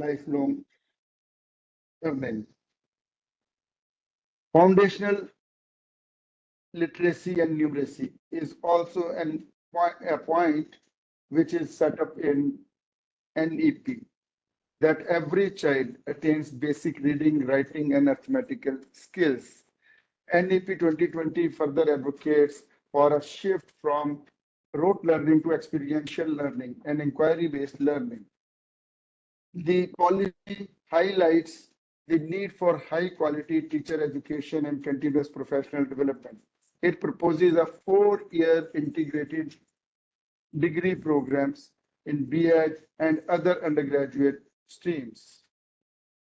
lifelong learning. Foundational literacy and numeracy is also a point which is set up in NEP, that every child attains basic reading, writing, and arithmetical skills. NEP 2020 further advocates for a shift from rote learning to experiential learning and inquiry-based learning. The policy highlights the need for high-quality teacher education and continuous professional development. It proposes a 4-year integrated degree programs in B.Ed and other undergraduate streams.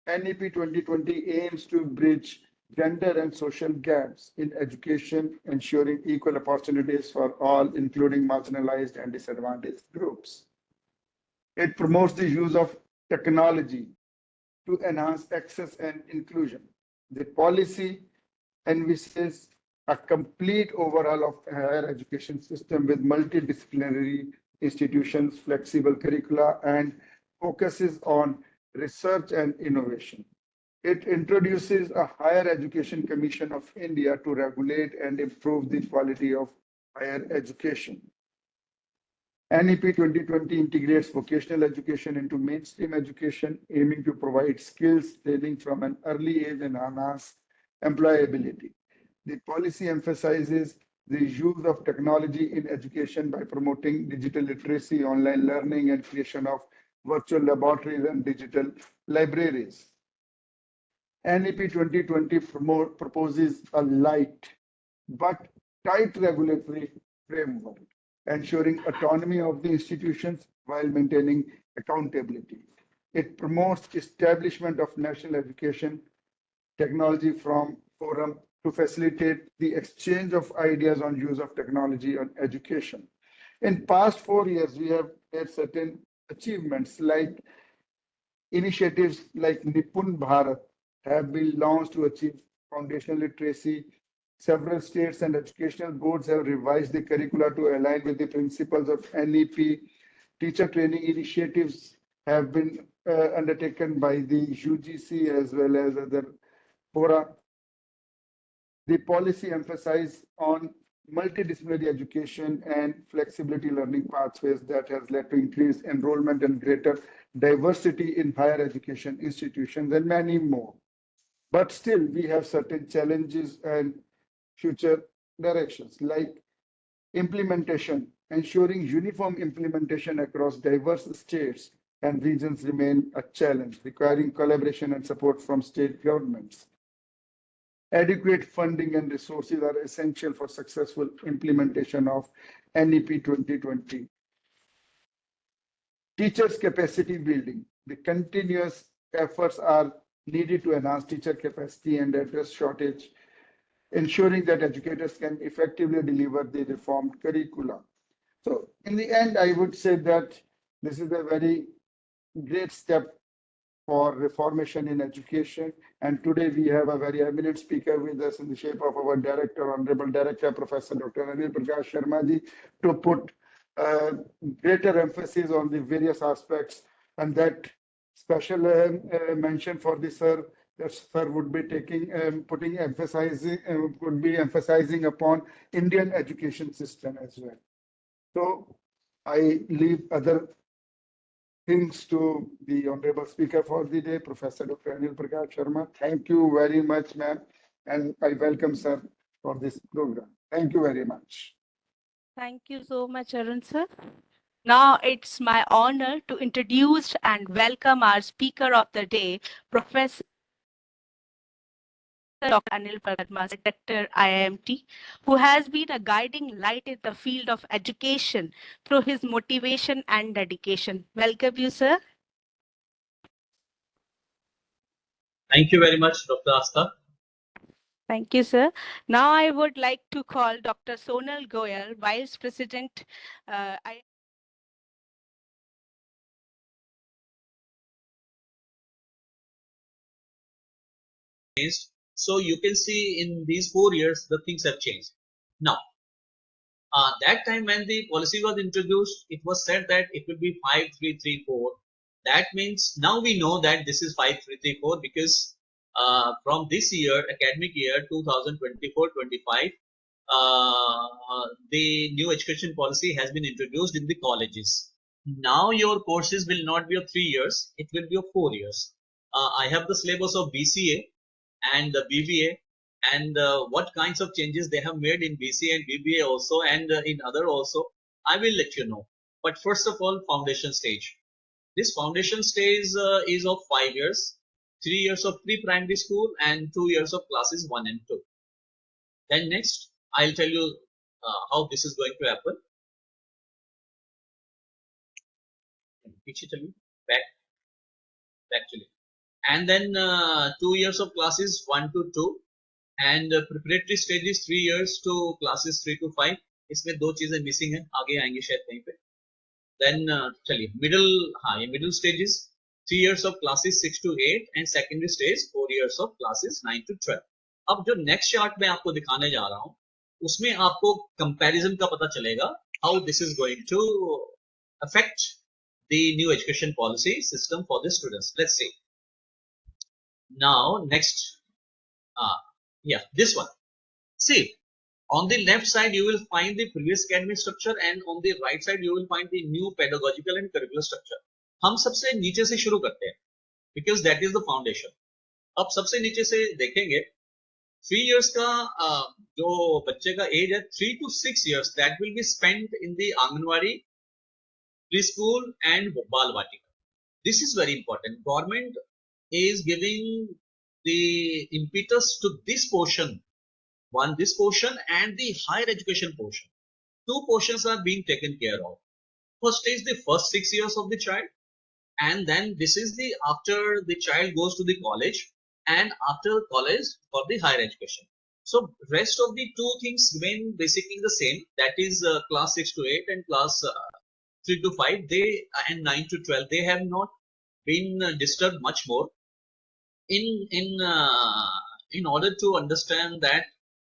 NEP 2020 aims to bridge gender and social gaps in education, ensuring equal opportunities for all, including marginalized and disadvantaged groups. It promotes the use of technology to enhance access and inclusion. The policy envisages a complete overhaul of higher education system with multidisciplinary institutions, flexible curricula, and focuses on research and innovation. It introduces a Higher Education Commission of India to regulate and improve the quality of higher education. NEP 2020 integrates vocational education into mainstream education, aiming to provide skills training from an early age and enhance employability. The policy emphasizes the use of technology in education by promoting digital literacy, online learning, and creation of virtual laboratories and digital libraries. NEP 2020 proposes a light but tight regulatory framework, ensuring autonomy of the institutions while maintaining accountability. It promotes establishment of national education technology forum to facilitate the exchange of ideas on use of technology on education. In past 4 years, we have had certain achievements like initiatives like Nipun Bharat have been launched to achieve foundational literacy. Several states and educational boards have revised the curricula to align with the principles of NEP. Teacher training initiatives have been undertaken by the UGC as well as other fora. The policy emphasizes on multidisciplinary education and flexibility learning pathways that has led to increased enrollment and greater diversity in higher education institutions and many more. But still, we have certain challenges and future directions like implementation. Ensuring uniform implementation across diverse states and regions remain a challenge, requiring collaboration and support from state governments. Adequate funding and resources are essential for successful implementation of NEP 2020. Teachers' capacity building. The continuous efforts are needed to enhance teacher capacity and address shortage, ensuring that educators can effectively deliver the reformed curricula. So in the end, I would say that this is a very great step for reformation in education. And today we have a very eminent speaker with us in the shape of our director, Honorable Director, Professor Dr. Anil Prakash Sharma ji, to put greater emphasis on the various aspects, and that special mention for the sir, that sir would be emphasizing upon Indian education system as well. So I leave other things to the Honorable Speaker for the day, Professor Dr. Anil Prakash Sharma. Thank you very much, ma'am, and I welcome sir for this program. Thank you very much. Thank you so much, Arun sir. Now it's my honor to introduce and welcome our speaker of the day, Professor Dr. Anil Prakash, Director IIMT, who has been a guiding light in the field of education through his motivation and dedication. Welcome you, sir. Thank you very much, Dr. Asta. Thank you, sir. Now I would like to call Dr. Sonal Goyal, Vice President. So you can see in these 4 years, the things have changed. Now, that time when the policy was introduced, it was said that it will be 5-3-3-4. That means now we know that this is 5334 because from this year, academic year 2024-25, the new education policy has been introduced in the colleges. Now your courses will not be of 3 years, it will be of 4 years. I have the syllabus of BCA and the BBA and what kinds of changes they have made in BCA and BBA also and in other also. I will let you know. But first of all, foundation stage. This foundation stage is of 5 years, 3 years of pre-primary school and 2 years of classes 1 and 2. Then next, I'll tell you how this is going to happen. Back, actually. And then 2 years of classes 1 to 2 and preparatory stage is 3 years to classes 3 to 5. इसमें दो चीजें missing है, आगे आएंगे शायद कहीं पे. Then चलिए middle stages 3 years of classes 6 to 8 and secondary stage 4 years of classes 9 to 12. अब जो next chart मैं आपको दिखाने जा रहा हूँ उसमें आपको comparison का पता चलेगा how this is going to affect the new education policy system for the students. Let's see. Now next, this one. See, on the left side you will find the previous academic structure and on the right side you will find the new pedagogical and curricular structure. हम सबसे नीचे से शुरू करते हैं because that is the foundation. अब सबसे नीचे से देखेंगे 3 years का जो बच्चे का एज है 3 to 6 years that will be spent in the anganwadi, preschool and balwatika. This is very important. Government is giving the impetus to this portion. This portion and the higher education portion. Two portions are being taken care of. First is the first 6 years of the child, and then this is the after the child goes to the college and after college for the higher education. So rest of the two things remain basically the same. That is class 6 to 8 and class 3 to 5. They and 9 to 12. They have not been disturbed much more. In order to understand that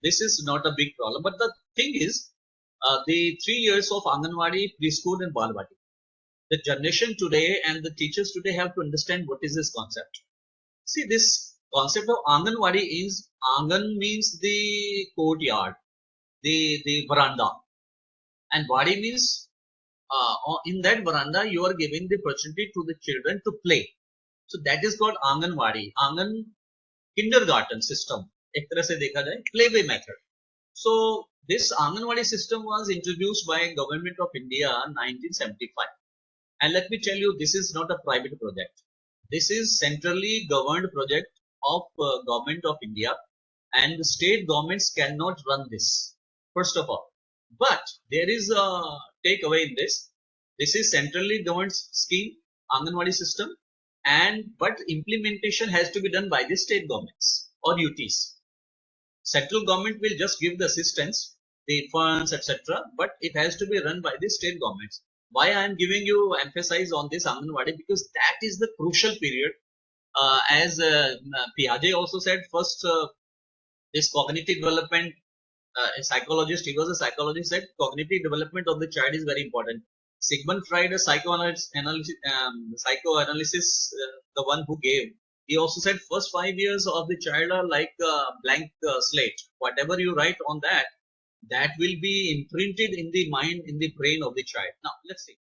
this is not a big problem. But the thing is, the 3 years of Anganwadi, preschool and Balwadi, the generation today and the teachers today have to understand what is this concept. See, this concept of Anganwadi is, Angan means the courtyard, the veranda. And Wadi means, in that veranda, you are giving the opportunity to the children to play. So that is called Anganwadi. Angan kindergarten system. एक तरह से देखा जाए playway method. So this Anganwadi system was introduced by Government of India 1975. And let me tell you, this is not a private project. This is centrally governed project of Government of India, and the state governments cannot run this, first of all. But there is a takeaway in this. This is centrally governed scheme, Anganwadi system, but implementation has to be done by the state governments or UTs. Central government will just give the assistance, the funds, etc. But it has to be run by the state governments. Why I am giving you emphasis on this Anganwadi? Because that is the crucial period. As Piaget also said, first this cognitive development, a psychologist, he was a psychologist, said cognitive development of the child is very important. Sigmund Freud, a psychoanalysis, the one who gave, he also said first 5 years of the child are like a blank slate. Whatever you write on that, that will be imprinted in the mind, in the brain of the child. Now, let's see.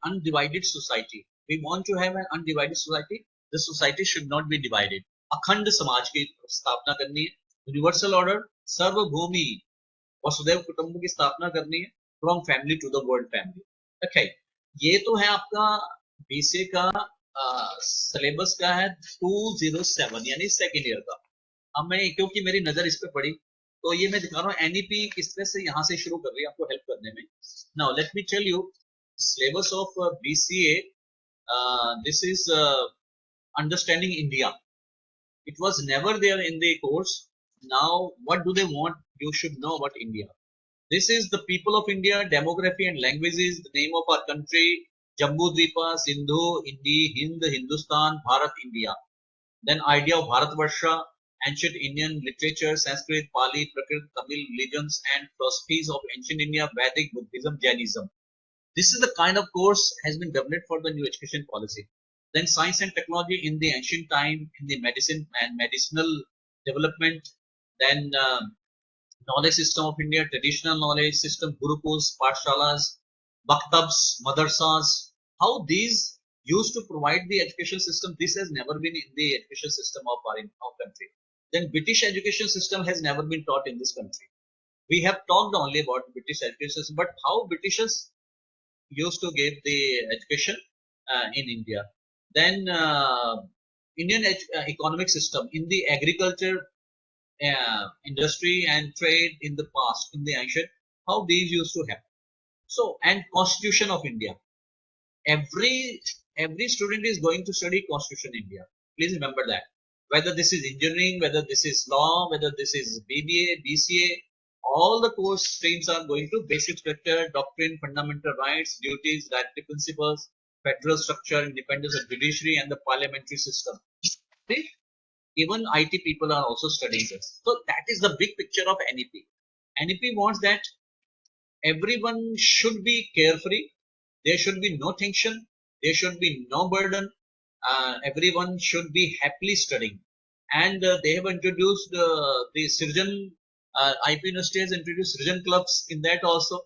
Undivided society. We want to have an undivided society. The society should not be divided. अखंड समाज की स्थापना करनी है. Universal order, सर्वभूमि वसुधैव कुटुंब की स्थापना करनी है. From family to the world family. Okay, ये तो है आपका बीसीए का सिलेबस का है 207 यानी सेकेंड ईयर का. अब मैं क्योंकि मेरी नजर इस पे पड़ी तो ये मैं दिखा रहा हूँ एनईपी किस तरह से यहाँ से शुरू कर रही है आपको हेल्प करने में. Now let me tell you syllabus of BCA. This is understanding India. It was never there in the course. Now, what do they want? You should know about India. This is the people of India, demography and languages, the name of our country, Jambu Dwipa, Sindhu, Hindi, Hind, Hindustan, Bharat, India. Then idea of Bharatvarsha, ancient Indian literature, Sanskrit, Pali, Prakrit, Tamil religions and philosophies of ancient India, Vedic, Buddhism, Jainism. This is the kind of course has been developed for the new education policy. Then science and technology in the ancient time, in the medicine and medicinal development. Then knowledge system of India, traditional knowledge system, gurukuls, pathshalas, maktabs, madrasas, how these used to provide the education system, this has never been in the education system of our country. Then British education system has never been taught in this country. We have talked only about British education system, but how Britishers used to give the education in India. Then Indian economic system in the agriculture industry and trade in the past, in the ancient, how these used to happen. So, and Constitution of India. Every student is going to study Constitution India. Please remember that. Whether this is engineering, whether this is law, whether this is BBA, BCA, all the course streams are going to basic structure, doctrine, fundamental rights, duties, directive principles, federal structure, independence of judiciary, and the parliamentary system. See? Even IT people are also studying this. So that is the big picture of NEP. NEP wants that everyone should be carefree. There should be no tension. There should be no burden. Everyone should be happily studying. And they have introduced the Srijan, IP University has introduced Srijan clubs in that also.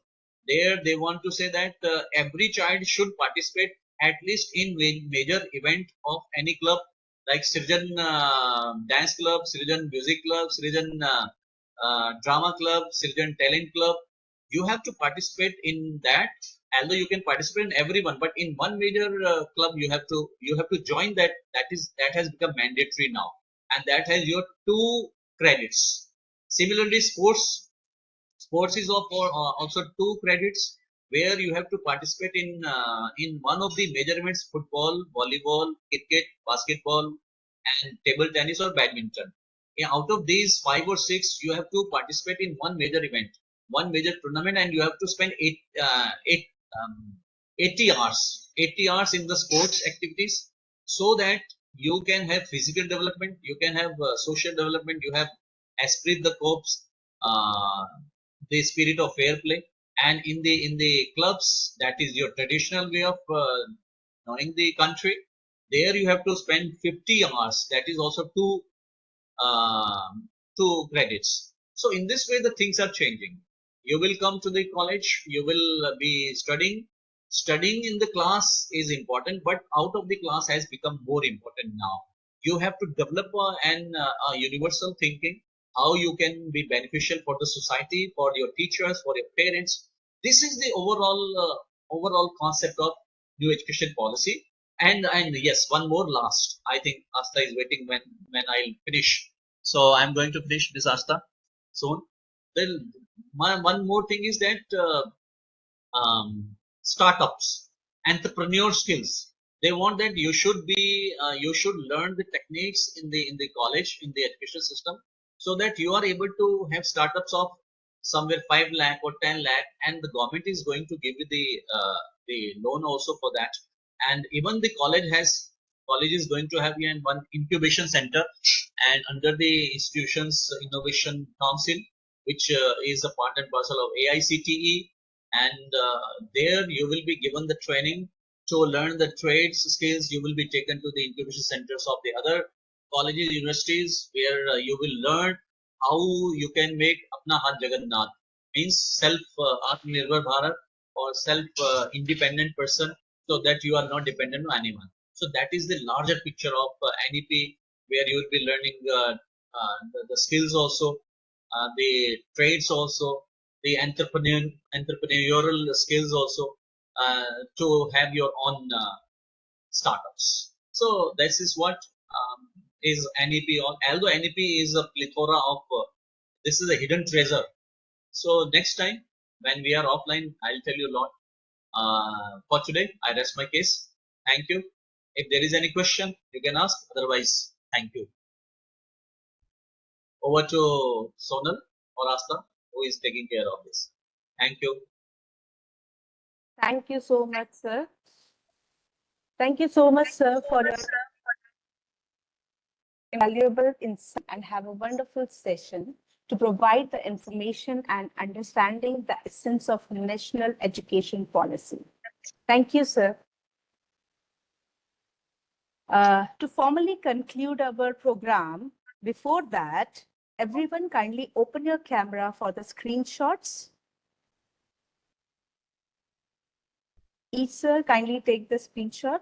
There they want to say that every child should participate at least in major event of any club like Srijan Dance Club, Srijan Music Club, Srijan Drama Club, Srijan Talent Club. You have to participate in that. Although you can participate in everyone, but in one major club you have to join that. That has become mandatory now, and that has your 2 credits. Similarly, sports is of also 2 credits where you have to participate in one of the major events: football, volleyball, cricket, basketball, and table tennis or badminton. Out of these 5 or 6, you have to participate in one major event, one major tournament, and you have to spend 80 hours, 80 hours in the sports activities, so that you can have physical development, you can have social development, you have esprit de corps, uh, the spirit of fair play, and in the clubs, that is your traditional way of knowing the country. There you have to spend 50 hours. That is also um, 2 credits. So in this way, the things are changing. You will come to the college, you will be studying. Studying in the class is important, but out of the class has become more important now. You have to develop a universal thinking, how you can be beneficial for the society, for your teachers, for your parents. This is the overall concept of new education policy. And yes, one more last. I think Asta is waiting when I'll finish. So I'm going to finish this Asta soon. Then one more thing is that startups, entrepreneur skills. They want that you should learn the techniques in the college, in the education system, so that you are able to have startups of somewhere 5 lakh or 10 lakh, and the government is going to give you the loan also for that. And even the college is going to have one incubation center, and under the institutions innovation council, which is a part and parcel of AICTE, and there you will be given the training to learn the trades skills. You will be taken to the incubation centers of the other colleges, universities, where you will learn how you can make apna hat jagannath, means self atmanirbhar bharat, or self independent person, so that you are not dependent on anyone. So that is the larger picture of NEP, where you will be learning the skills also, the trades also, the entrepreneurial skills also, to have your own startups. So this is what is NEP. Although NEP is a plethora of, this is a hidden treasure. So next time when we are offline, I'll tell you a lot. For today, I rest my case. Thank you. If there is any question, you can ask. Otherwise, thank you. Over to Sonal or Asta, who is taking care of this. Thank you. Thank you so much, sir. Thank you so much, sir, for your valuable insight and have a wonderful session to provide the information and understanding the essence of national education policy. Thank you, sir. To formally conclude our program, before that, everyone kindly open your camera for the screenshots. Each sir kindly take the screenshot.